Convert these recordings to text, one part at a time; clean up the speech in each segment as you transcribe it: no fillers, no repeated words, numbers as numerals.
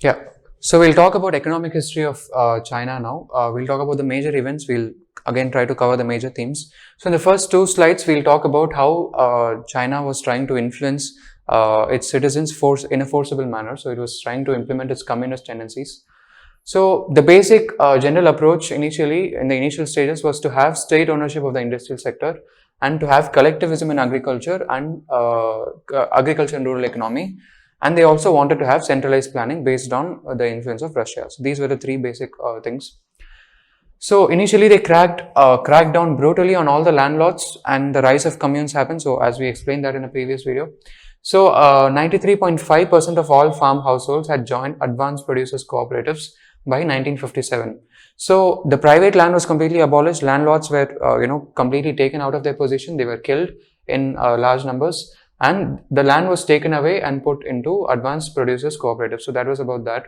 Yeah. So we'll talk about economic history of China now. We'll talk about the major events. We'll again try to cover the major themes. So in the first two slides, we'll talk about how China was trying to influence its citizens in a forcible manner. So it was trying to implement its communist tendencies. So the basic general approach initially in the initial stages was to have state ownership of the industrial sector and to have collectivism in agriculture and rural economy. And they also wanted to have centralized planning based on the influence of Russia. So these were the three basic things. So initially they cracked down brutally on all the landlords, and the rise of communes happened. So as we explained that in a previous video. So 93.5% of all farm households had joined advanced producers cooperatives by 1957. So the private land was completely abolished. Landlords were completely taken out of their position. They were killed in large numbers, and the land was taken away and put into advanced producers cooperatives. So that was about that.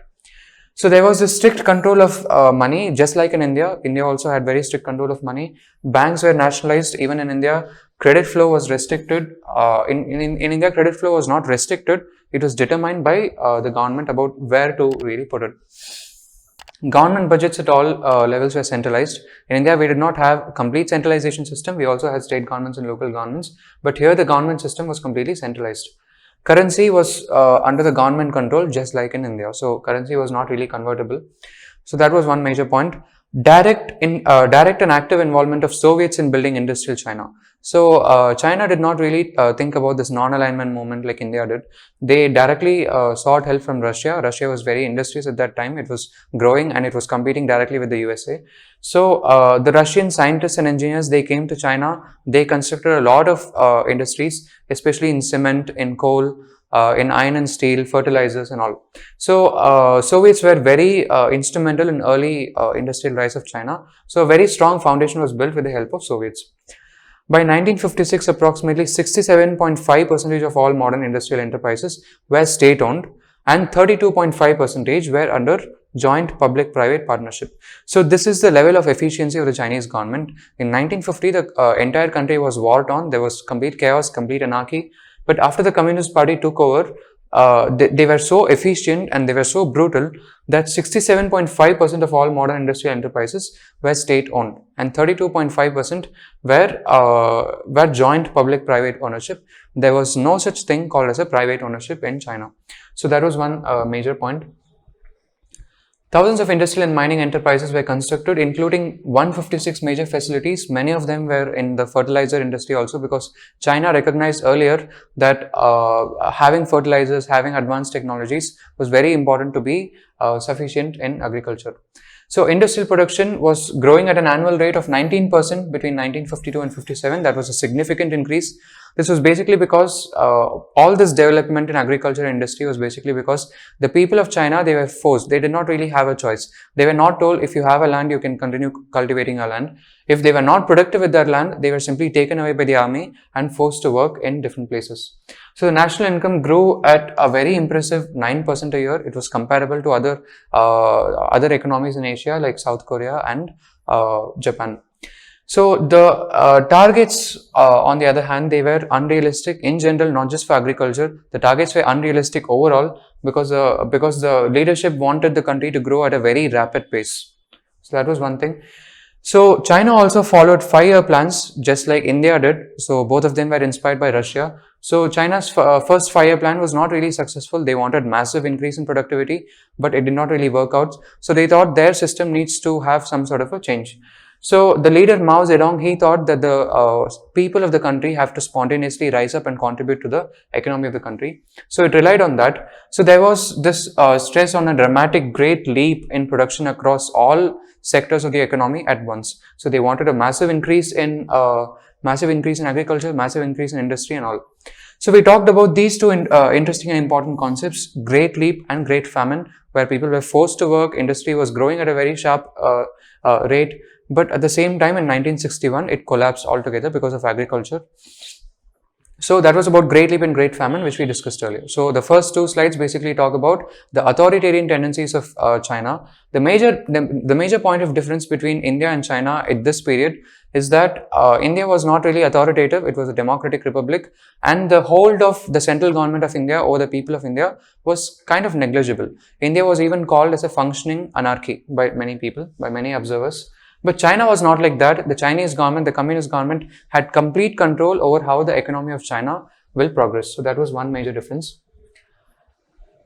So there was a strict control of money, just like in India. India also had very strict control of money. Banks were nationalized. Even in India, credit flow was restricted. In India, credit flow was not restricted. It was determined by the government about where to really put it. Government budgets at all levels were centralized. In India, we did not have a complete centralization system. We also had state governments and local governments. But here, the government system was completely centralized. Currency was under the government control, just like in India. So currency was not really convertible. So that was one major point. Direct and active involvement of Soviets in building industrial China. So China did not really think about this non-alignment movement like India did. They directly sought help from Russia. Russia was very industrious at that time. It was growing and it was competing directly with the USA. So the Russian scientists and engineers, they came to China. They constructed a lot of industries, especially in cement, in coal, in iron and steel, fertilizers and all. So Soviets were very instrumental in early industrial rise of China. So a very strong foundation was built with the help of Soviets. By 1956, approximately 67.5% of all modern industrial enterprises were state-owned and 32.5% were under joint public-private partnership. So this is the level of efficiency of the Chinese government. In 1950, the entire country was war-torn. There was complete chaos, complete anarchy. But after the Communist Party took over, they were so efficient and they were so brutal that 67.5% of all modern industrial enterprises were state-owned and 32.5% were joint public-private ownership. There was no such thing called as a private ownership in China. So that was one major point. Thousands of industrial and mining enterprises were constructed, including 156 major facilities. Many of them were in the fertilizer industry also, because China recognized earlier that having fertilizers, having advanced technologies was very important to be sufficient in agriculture. So industrial production was growing at an annual rate of 19% between 1952 and 57. That was a significant increase. This was basically because all this development in agriculture industry was basically because the people of China, they were forced. They did not really have a choice. They were not told, if you have a land, you can continue cultivating a land. If they were not productive with that land, they were simply taken away by the army and forced to work in different places. So the national income grew at a very impressive 9% a year. It was comparable to other economies in Asia like South Korea and Japan. So the targets, on the other hand, they were unrealistic in general, not just for agriculture. The targets were unrealistic overall because the leadership wanted the country to grow at a very rapid pace. So that was one thing. So China also followed 5-year plans, just like India did. So both of them were inspired by Russia. So China's first 5-year plan was not really successful. They wanted massive increase in productivity, but it did not really work out. So they thought their system needs to have some sort of a change. So the leader Mao Zedong, he thought that the people of the country have to spontaneously rise up and contribute to the economy of the country. So it relied on that. So there was this stress on a dramatic, great leap in production across all sectors of the economy at once. So they wanted a massive increase in agriculture, massive increase in industry and all. So we talked about these two interesting and important concepts: great leap and great famine, where people were forced to work. Industry was growing at a very sharp rate. But at the same time, in 1961, it collapsed altogether because of agriculture. So that was about Great Leap and Great Famine, which we discussed earlier. So the first two slides basically talk about the authoritarian tendencies of China. The major point of difference between India and China at this period is that India was not really authoritative. It was a democratic republic, and the hold of the central government of India over the people of India was kind of negligible. India was even called as a functioning anarchy by many people, by many observers. But China was not like that. The Chinese government, the communist government, had complete control over how the economy of China will progress. So that was one major difference.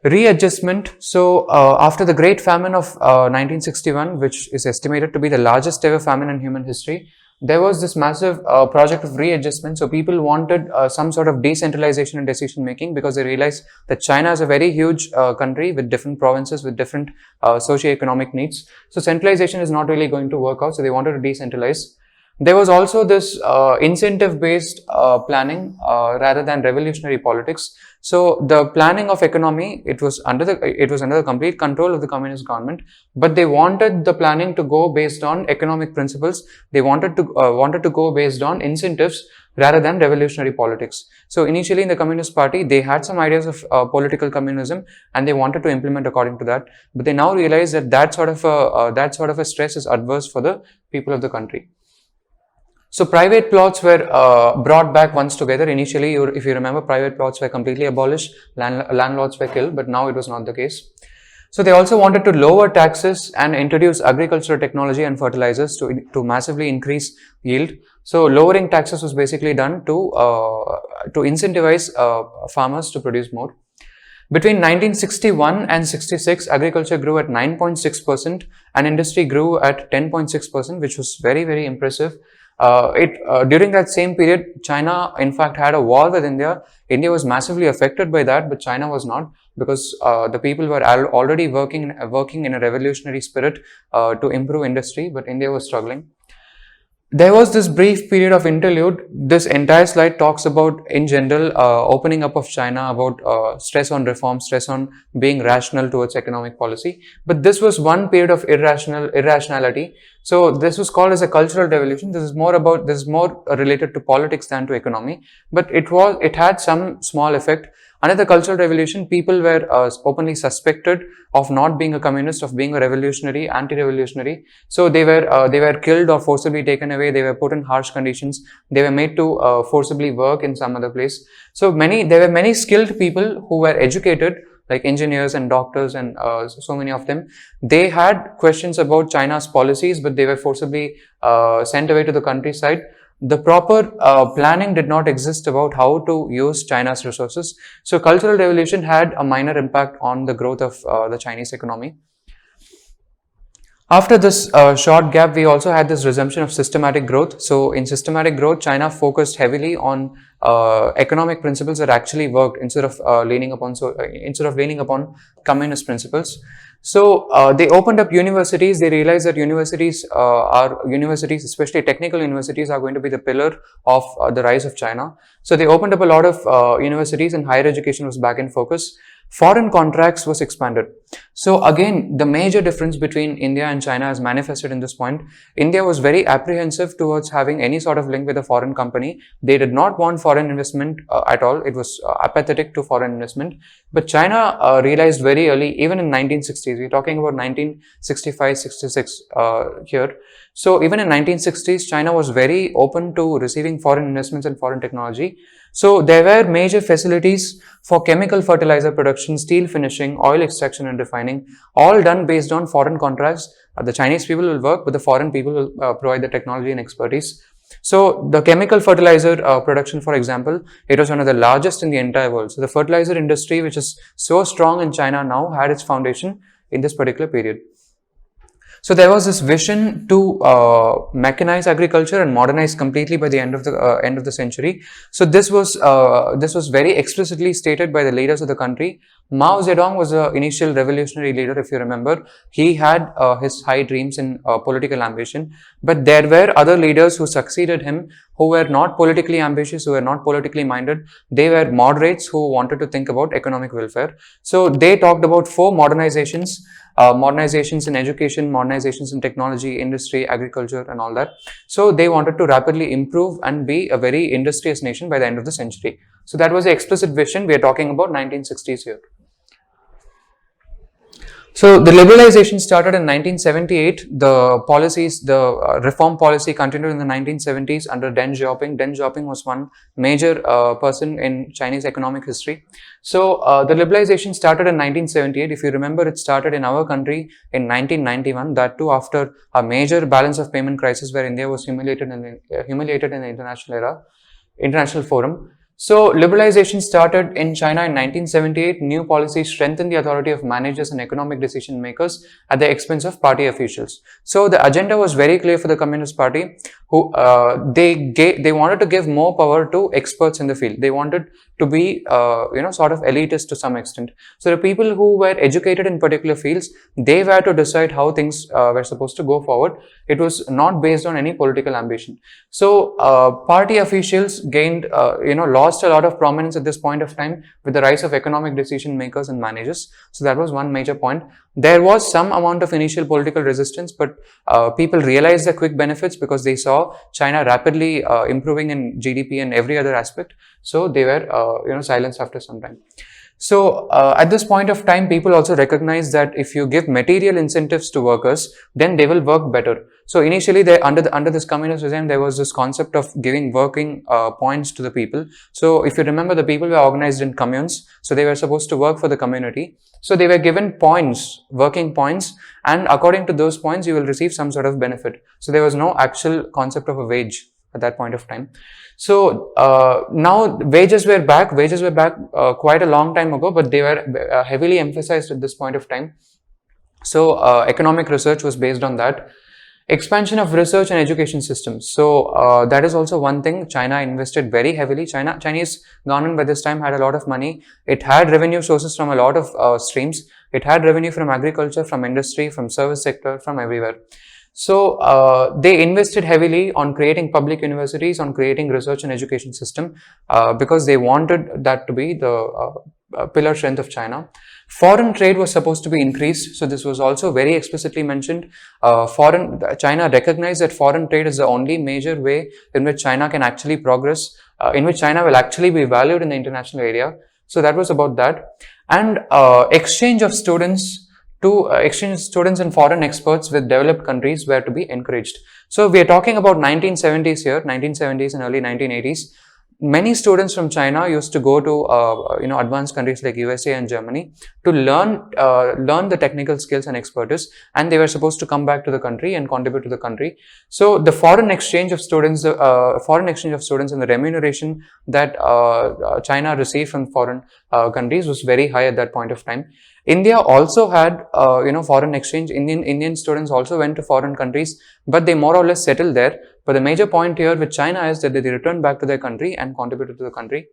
Readjustment. So after the Great Famine of 1961, which is estimated to be the largest ever famine in human history, there was this massive project of readjustment. So people wanted some sort of decentralization in decision making, because they realized that China is a very huge country with different provinces, with different socio-economic needs. So centralization is not really going to work out. So they wanted to decentralize. There was also this incentive-based planning rather than revolutionary politics. So the planning of economy, it was under the complete control of the communist government, but they wanted the planning to go based on economic principles. They wanted to go based on incentives rather than revolutionary politics. So initially in the Communist Party, they had some ideas of political communism, and they wanted to implement according to that. But they now realize that that sort of a stress is adverse for the people of the country. So private plots were brought back once together. Initially, if you remember, private plots were completely abolished, landlords were killed, but now it was not the case. So they also wanted to lower taxes and introduce agricultural technology and fertilizers to massively increase yield. So lowering taxes was basically done to incentivize farmers to produce more. Between 1961 and 66, agriculture grew at 9.6% and industry grew at 10.6%, which was very, very impressive. During that same period, China in fact had a war with India. India was massively affected by that, but China was not, because the people were already working in a revolutionary spirit to improve industry, but India was struggling. There was this brief period of interlude. This entire slide talks about, in general, opening up of China, about stress on reform, stress on being rational towards economic policy. But this was one period of irrationality. So this was called as a cultural revolution. This is more related to politics than to economy. But it had some small effect. Under the Cultural Revolution, people were openly suspected of not being a communist, of being a revolutionary, anti-revolutionary. So they were killed or forcibly taken away. They were put in harsh conditions. They were made to forcibly work in some other place. So there were many skilled people who were educated, like engineers and doctors, and so many of them. They had questions about China's policies, but they were forcibly sent away to the countryside. The proper planning did not exist about how to use China's resources. So Cultural Revolution had a minor impact on the growth of the Chinese economy. After this short gap, we also had this resumption of systematic growth. So in systematic growth, China focused heavily on economic principles that actually worked, instead of leaning upon communist principles. So they opened up universities. They realized that universities, especially technical universities, are going to be the pillar of the rise of China. So they opened up a lot of universities, and higher education was back in focus. Foreign contracts was expanded. So again, the major difference between India and China is manifested in this point. India was very apprehensive towards having any sort of link with a foreign company. They did not want foreign investment at all. It was apathetic to foreign investment. But China realized very early, even in 1960s, we're talking about 1965, 66 here. So even in 1960s, China was very open to receiving foreign investments and foreign technology. So there were major facilities for chemical fertilizer production, steel finishing, oil extraction and refining, all done based on foreign contracts. The Chinese people will work, but the foreign people will provide the technology and expertise. So the chemical fertilizer production, for example, it was one of the largest in the entire world. So the fertilizer industry, which is so strong in China now, had its foundation in this particular period. So there was this vision to mechanize agriculture and modernize completely by the end of the century. So this was very explicitly stated by the leaders of the country. Mao Zedong was the initial revolutionary leader, if you remember. He had his high dreams and political ambition, but there were other leaders who succeeded him, who were not politically ambitious, who were not politically minded. They were moderates who wanted to think about economic welfare. So they talked about 4 modernizations. Modernizations in education, modernizations in technology, industry, agriculture and all that. So they wanted to rapidly improve and be a very industrious nation by the end of the century. So that was the explicit vision. We are talking about 1960s here. So the liberalization started in 1978. The policies, the reform policy continued in the 1970s under Deng Xiaoping. Deng Xiaoping was one major person in Chinese economic history. So the liberalization started in 1978. If you remember, it started in our country in 1991. That too after a major balance of payment crisis where India was humiliated in the international forum. So liberalization started in China in 1978. New policies strengthened the authority of managers and economic decision makers at the expense of party officials. So the agenda was very clear for the Communist Party, who they wanted to give more power to experts in the field. They wanted to be sort of elitist to some extent. So the people who were educated in particular fields, they were to decide how things were supposed to go forward. It was not based on any political ambition. So party officials gained lost a lot of prominence at this point of time with the rise of economic decision makers and managers. So that was one major point. There was some amount of initial political resistance, but people realized the quick benefits because they saw China rapidly improving in GDP and every other aspect. So they were silenced after some time. So at this point of time, people also recognize that if you give material incentives to workers, then they will work better. So initially, under this communist regime, there was this concept of giving working points to the people. So if you remember, the people were organized in communes, so they were supposed to work for the community. So they were given points, working points, and according to those points, you will receive some sort of benefit. So there was no actual concept of a wage at that point of time. So now wages were back quite a long time ago, but they were heavily emphasized at this point of time. So economic research was based on that. Expansion of research and education systems. So that is also one thing. China invested very heavily. Chinese government by this time had a lot of money. It had revenue sources from a lot of streams. It had revenue from agriculture, from industry, from service sector, from everywhere. So they invested heavily on creating public universities, on creating research and education system because they wanted that to be the pillar strength of China. Foreign trade was supposed to be increased. So this was also very explicitly mentioned. China recognized that foreign trade is the only major way in which China can actually progress, in which China will actually be valued in the international area. So that was about that. And exchange of students and foreign experts with developed countries were to be encouraged. So we are talking about 1970s here, 1970s and early 1980s. Many students from China used to go to advanced countries like USA and Germany to learn the technical skills and expertise, and they were supposed to come back to the country and contribute to the country. So the foreign exchange of students, and the remuneration that China received from foreign countries was very high at that point of time. India also had foreign exchange. Indian students also went to foreign countries, but they more or less settled there. But the major point here with China is that they returned back to their country and contributed to the country.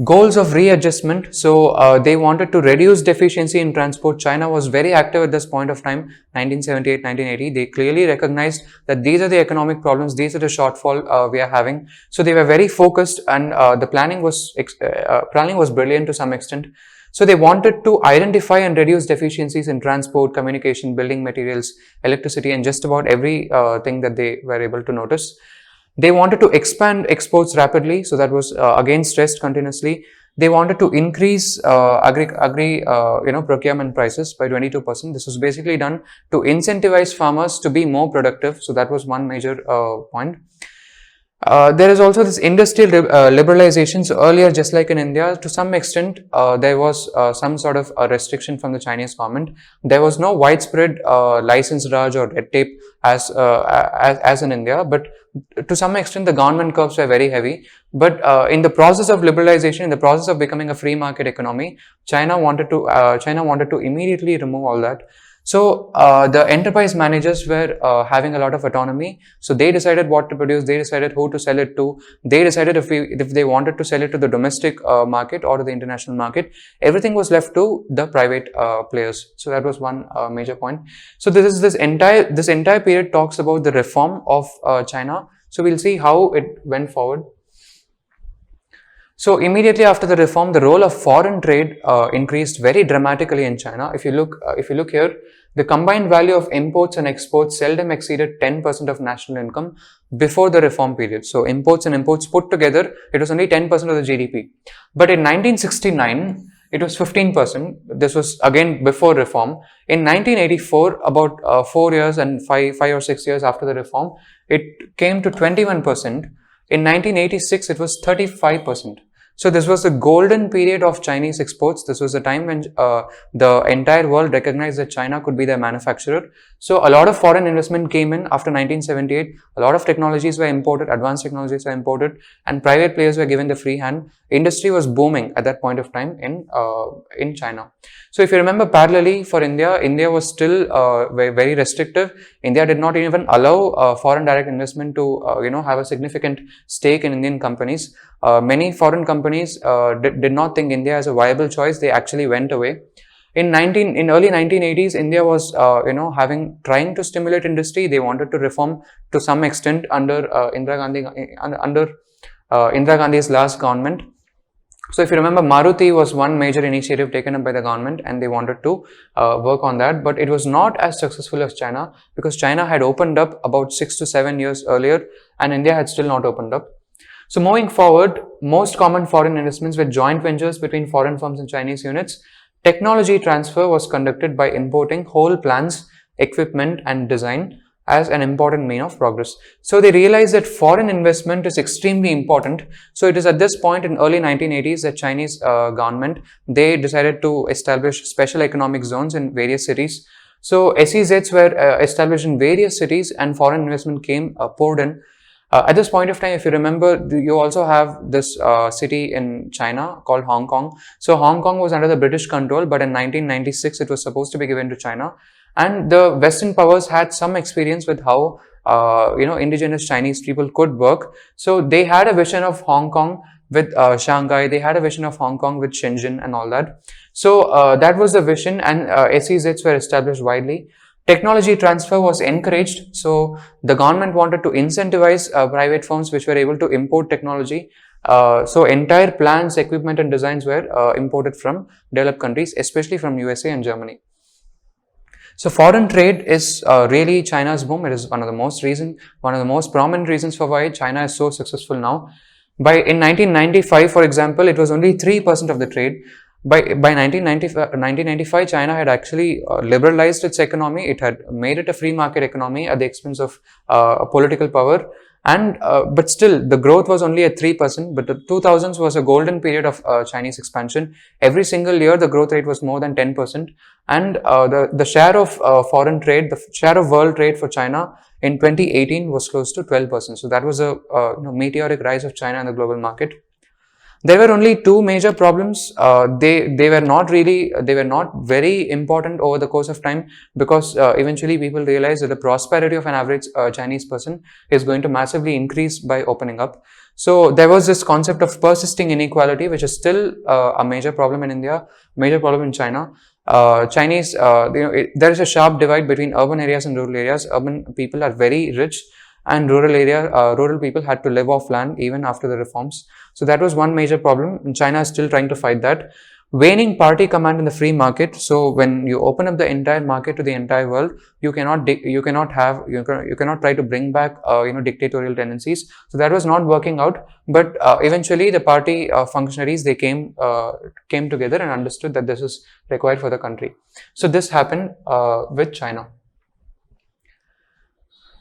Goals of readjustment. So they wanted to reduce deficiency in transport. China was very active at this point of time, 1978, 1980. They clearly recognized that these are the economic problems, these are the shortfall we are having. So they were very focused, and the planning was brilliant to some extent. So they wanted to identify and reduce deficiencies in transport, communication, building materials, electricity, and just about every thing that they were able to notice. They wanted to expand exports rapidly, so that was again stressed continuously. They wanted to increase procurement prices by 22%. This was basically done to incentivize farmers to be more productive. So that was one major point. There is also this industrial liberalizations. Earlier, just like in India, to some extent, there was some sort of a restriction from the Chinese government. There was no widespread license raj or red tape as in India, but to some extent, the government curbs were very heavy. But in the process of liberalization, in the process of becoming a free market economy, China wanted to immediately remove all that. So the enterprise managers were having a lot of autonomy. So they decided what to produce, they decided who to sell it to, they decided if they wanted to sell it to the domestic market or to the international market. Everything was left to the private players. So that was one major point. So this entire period talks about the reform of China. So we'll see how it went forward. So immediately after the reform, the role of foreign trade increased very dramatically in China. If you look here, the combined value of imports and exports seldom exceeded 10% of national income before the reform period. So imports and imports put together, it was only 10% of the GDP. But in 1969, it was 15%. This was again before reform. In 1984, about 4 years and 5 or 6 years after the reform, it came to 21%. In 1986, it was 35%. So this was the golden period of Chinese exports. This was the time when the entire world recognized that China could be their manufacturer. So a lot of foreign investment came in after 1978. A lot of technologies were imported, advanced technologies were imported, and private players were given the free hand. Industry was booming at that point of time in China. So if you remember, parallelly for India, India was still very restrictive. India did not even allow foreign direct investment to have a significant stake in Indian companies. Many foreign companies did not think India as a viable choice. They actually went away. In early 1980s, India was trying to stimulate industry. They wanted to reform to some extent under Indira Gandhi's last government. So if you remember, Maruti was one major initiative taken up by the government, and they wanted to work on that, but it was not as successful as China, because China had opened up about 6 to 7 years earlier, and India had still not opened up. So moving forward, most common foreign investments were joint ventures between foreign firms and Chinese units. Technology transfer was conducted by importing whole plants, equipment, and design as an important mean of progress. So they realized that foreign investment is extremely important. So it is at this point in early 1980s that Chinese government, they decided to establish special economic zones in various cities. So SEZs were established in various cities, and foreign investment came poured in. At this point of time, if you remember, you also have this city in China called Hong Kong. So Hong Kong was under the British control, but in 1996, it was supposed to be given to China. And the Western powers had some experience with how, indigenous Chinese people could work. So they had a vision of Hong Kong with Shanghai. They had a vision of Hong Kong with Shenzhen and all that. So that was the vision, and SEZs were established widely. Technology transfer was encouraged. So the government wanted to incentivize private firms which were able to import technology. So entire plants, equipment, and designs were imported from developed countries, especially from USA and Germany. So foreign trade is really China's boom. It is one of the most prominent reasons for why China is so successful now. In 1995, for example, it was only 3% of the trade. By 1995, China had actually liberalized its economy. It had made it a free market economy at the expense of political power. And but still, the growth was only at 3%. But the 2000s was a golden period of Chinese expansion. Every single year, the growth rate was more than 10%. And the share of foreign trade, the share of world trade for China in 2018 was close to 12%. So that was a meteoric rise of China in the global market. There were only two major problems. They were not very important over the course of time, because eventually people realized that the prosperity of an average Chinese person is going to massively increase by opening up. So there was this concept of persisting inequality, which is still a major problem in India, major problem in China. There is a sharp divide between urban areas and rural areas. Urban people are very rich, and rural people had to live off land even after the reforms. So that was one major problem, and China is still trying to fight that. Waning party command in the free market. So when you open up the entire market to the entire world, you cannot try to bring back dictatorial tendencies. So that was not working out. But eventually, the party functionaries, they came together and understood that this is required for the country. So this happened with China.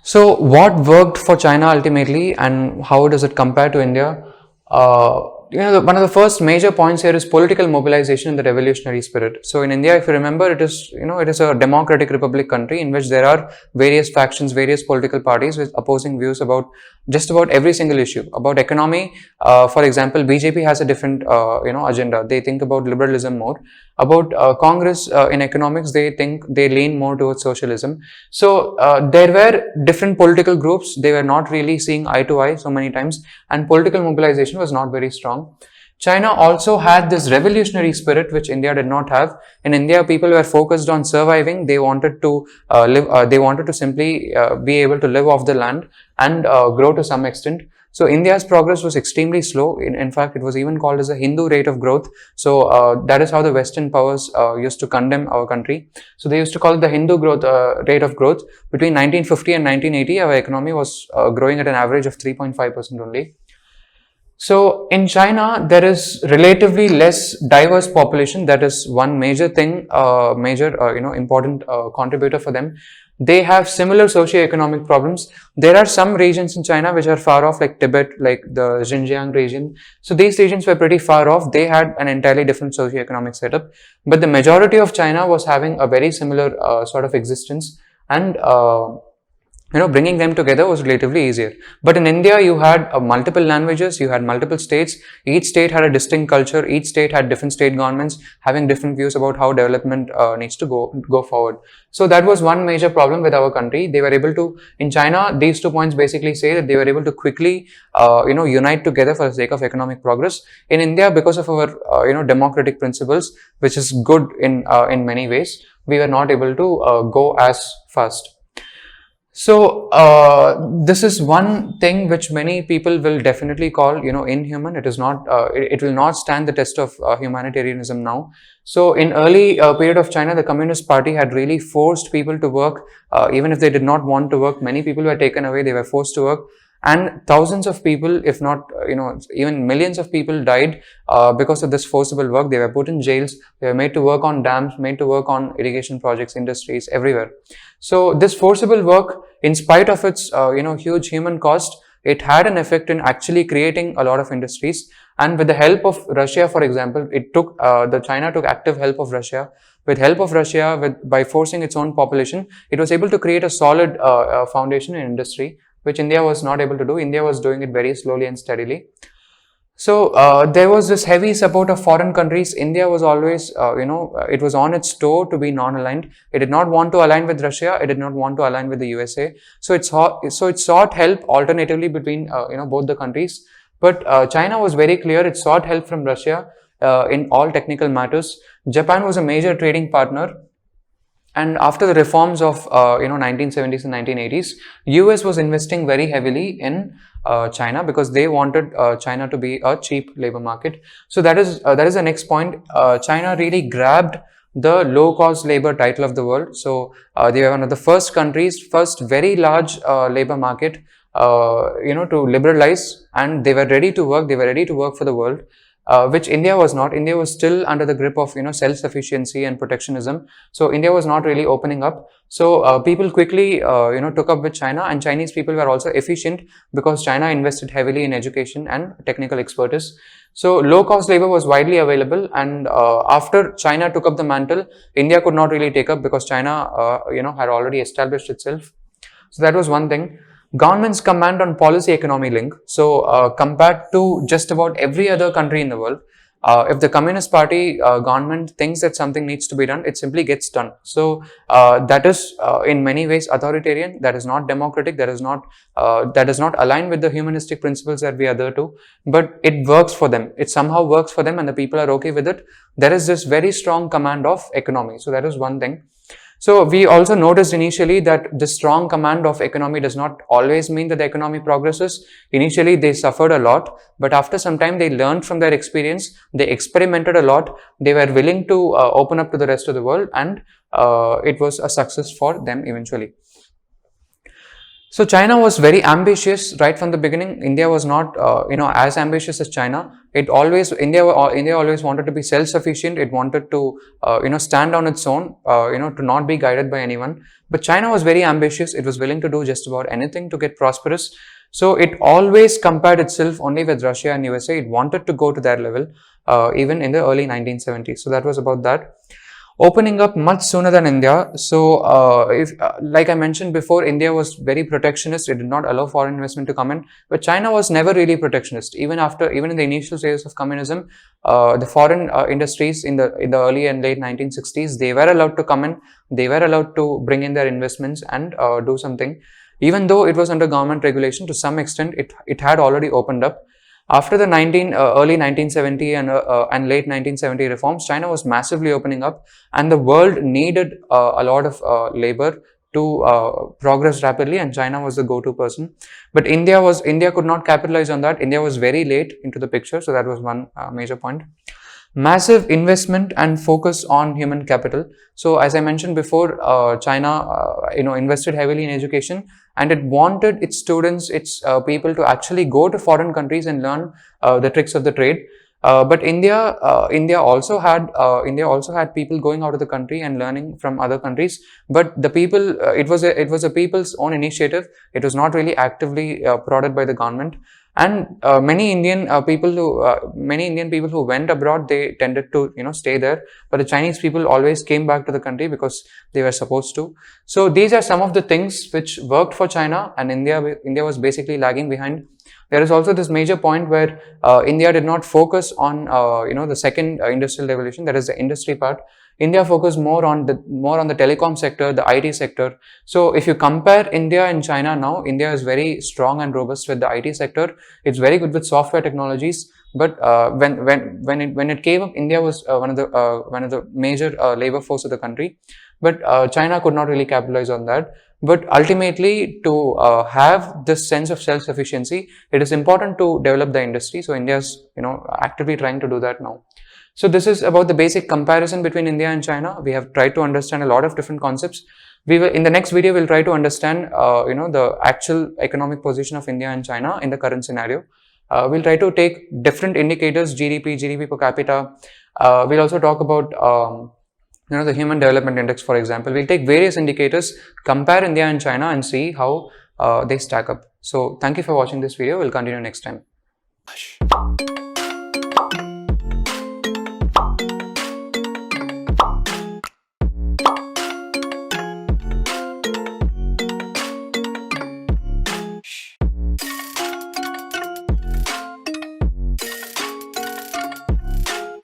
So what worked for China ultimately, and how does it compare to India? One of the first major points here is political mobilization in the revolutionary spirit. So in India, if you remember, it is a democratic republic country in which there are various factions, various political parties with opposing views about just about every single issue. About economy, for example, BJP has a different agenda. They think about liberalism more. About Congress in economics, they lean more towards socialism. So there were different political groups. They were not really seeing eye to eye so many times, and political mobilization was not very strong. China also had this revolutionary spirit which India did not have. In India, people were focused on surviving. They wanted to live. They wanted to simply be able to live off the land and grow to some extent. So India's progress was extremely slow. In fact, it was even called as a Hindu rate of growth. So that is how the Western powers used to condemn our country. So they used to call it the Hindu growth rate of growth. Between 1950 and 1980, our economy was growing at an average of 3.5% only. So in China, there is relatively less diverse population. That is one major thing, important contributor for them. They have similar socio-economic problems. There are some regions in China which are far off, like Tibet, like the Xinjiang region. So these regions were pretty far off. They had an entirely different socio-economic setup. But the majority of China was having a very similar sort of existence, and bringing them together was relatively easier. But in India, you had multiple languages, you had multiple states. Each state had a distinct culture. Each state had different state governments having different views about how development needs to go forward. So that was one major problem with our country. They were able to, in China, these 2 points basically say that they were able to quickly, unite together for the sake of economic progress. In India, because of our, democratic principles, which is good in many ways, we were not able to go as fast. So this is one thing which many people will definitely call, inhuman. It is not. It will not stand the test of humanitarianism now. So in early period of China, the Communist Party had really forced people to work, even if they did not want to work. Many people were taken away. They were forced to work. And thousands of people, if not, even millions of people died because of this forcible work. They were put in jails. They were made to work on dams, made to work on irrigation projects, industries, everywhere. So this forcible work, in spite of its, huge human cost, it had an effect in actually creating a lot of industries. And with the help of Russia, for example, China took active help of Russia. With help of Russia, by forcing its own population, it was able to create a solid foundation in industry, which India was not able to do. India was doing it very slowly and steadily. So there was this heavy support of foreign countries. India was always, it was on its toe to be non-aligned. It did not want to align with Russia. It did not want to align with the USA. So it sought help alternatively between, both the countries. But China was very clear. It sought help from Russia in all technical matters. Japan was a major trading partner. And after the reforms of 1970s and 1980s, US was investing very heavily in China because they wanted China to be a cheap labor market. So that is the next point. China really grabbed the low-cost labor title of the world. So they were one of the first countries, first very large labor market, to liberalize, and they were ready to work. They were ready to work for the world. Which India was not. India was still under the grip of self-sufficiency and protectionism. So India was not really opening up. So people quickly took up with China, and Chinese people were also efficient because China invested heavily in education and technical expertise. So low-cost labor was widely available, and after China took up the mantle, India could not really take up because China had already established itself. So that was one thing. Government's command on policy economy link. So compared to just about every other country in the world, if the Communist Party government thinks that something needs to be done, it simply gets done. So that is in many ways authoritarian. That is not democratic. That is not aligned with the humanistic principles that we adhere to. But it works for them. It somehow works for them, and the people are okay with it. There is this very strong command of economy. So that is one thing. So we also noticed initially that the strong command of economy does not always mean that the economy progresses. Initially, they suffered a lot, but after some time, they learned from their experience. They experimented a lot. They were willing to open up to the rest of the world, and it was a success for them eventually. So China was very ambitious right from the beginning. India was not, as ambitious as China. India always wanted to be self-sufficient. It wanted to, stand on its own, to not be guided by anyone. But China was very ambitious. It was willing to do just about anything to get prosperous. So it always compared itself only with Russia and USA. It wanted to go to that level, even in the early 1970s. So that was about that. Opening up much sooner than India. So, like I mentioned before, India was very protectionist. It did not allow foreign investment to come in. But China was never really protectionist. Even in the initial stages of communism, the foreign industries in the early and late 1960s, they were allowed to come in. They were allowed to bring in their investments and do something. Even though it was under government regulation, to some extent, it had already opened up. After the early 1970 and late 1970 reforms, China was massively opening up, and the world needed a lot of labor to progress rapidly, and China was the go-to person. But India could not capitalize on that. India was very late into the picture, so that was one major point. Massive investment and focus on human capital. So as I mentioned before, China invested heavily in education, and it wanted its students, its people to actually go to foreign countries and learn the tricks of the trade. But India also had people going out of the country and learning from other countries. But the people, it was a people's own initiative. It was not really actively prodded by the government. And many Indian people who went abroad, they tended to stay there. But the Chinese people always came back to the country because they were supposed to. So these are some of the things which worked for China, and India was basically lagging behind. There is also this major point where India did not focus on the second industrial revolution, that is the industry part. India focused more on the telecom sector, the IT sector. So if you compare India and China now, India is very strong and robust with the IT sector. It's very good with software technologies. But when it came up, India was one of the major labor force of the country. But China could not really capitalize on that. But ultimately, to have this sense of self-sufficiency, it is important to develop the industry. So India is actively trying to do that now. So this is about the basic comparison between India and China. We have tried to understand a lot of different concepts. In the next video, we'll try to understand the actual economic position of India and China in the current scenario. We'll try to take different indicators, GDP per capita. We'll also talk about the Human Development Index, for example. We'll take various indicators, compare India and China, and see how they stack up. So thank you for watching this video. We'll continue next time.